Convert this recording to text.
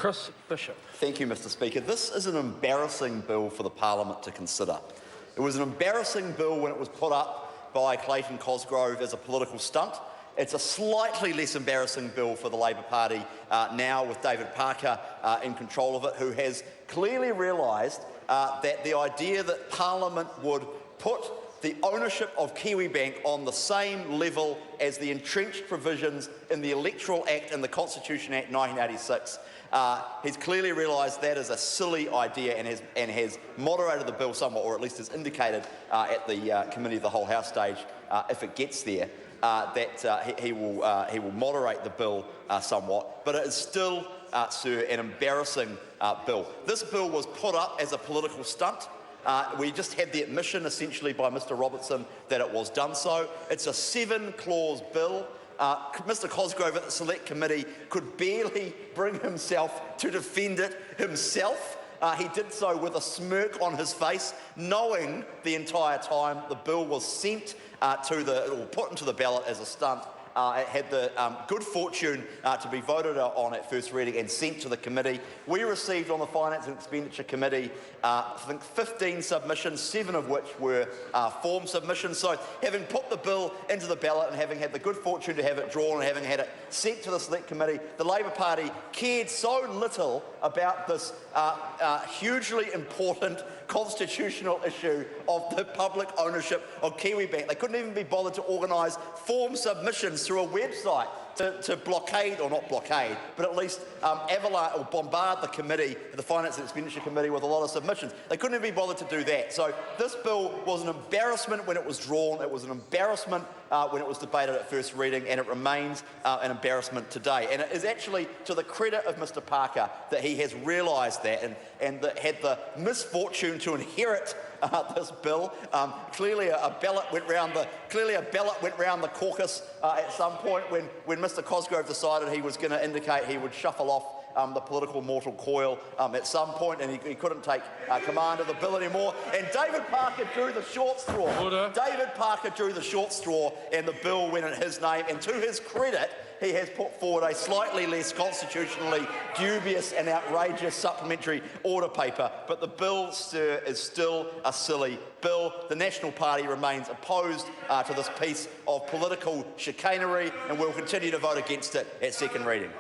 Chris Bishop. Thank you, Mr Speaker. This is an embarrassing bill for the Parliament to consider. It was an embarrassing bill when it was put up by Clayton Cosgrove as a political stunt. It's a slightly less embarrassing bill for the Labour Party now, with David Parker in control of it, who has clearly realised that the idea that Parliament would put the ownership of Kiwibank on the same level as the entrenched provisions in the Electoral Act and the Constitution Act 1986. He's clearly realised that is a silly idea and has moderated the bill somewhat, or at least has indicated at the Committee of the Whole House stage, if it gets there, that he will moderate the bill somewhat. But it is still, sir, an embarrassing bill. This bill was put up as a political stunt. We just had the admission, essentially, by Mr Robertson that it was done so. It's a 7-clause bill. Mr Cosgrove at the Select Committee could barely bring himself to defend it himself. He did so with a smirk on his face, knowing the entire time the bill was sent or put into the ballot as a stunt. It had the good fortune to be voted on at first reading and sent to the committee. We received on the Finance and Expenditure Committee, I think, 15 submissions, 7 of which were form submissions. So, having put the bill into the ballot and having had the good fortune to have it drawn and having had it sent to the Select Committee, the Labour Party cared so little about this hugely important constitutional issue of the public ownership of Kiwibank. They couldn't even be bothered to organise form submissions through a website to blockade, or not blockade, but at least avalanche or bombard the committee, the Finance and Expenditure Committee, with a lot of submissions. They couldn't even be bothered to do that. So this bill was an embarrassment when it was drawn. It was an embarrassment when it was debated at first reading, and it remains an embarrassment today. And it is actually to the credit of Mr Parker that he has realised that and that had the misfortune to inherit this bill. Clearly a ballot went round the caucus at some point when Mr Cosgrove decided he was going to indicate he would shuffle off the political mortal coil at some point, and he couldn't take command of the bill anymore. And David Parker drew the short straw. Order. David Parker drew the short straw, and the bill went in his name. And to his credit, he has put forward a slightly less constitutionally dubious and outrageous supplementary order paper. But the bill, sir, is still a silly bill. The National Party remains opposed to this piece of political chicanery, and will continue to vote against it at second reading.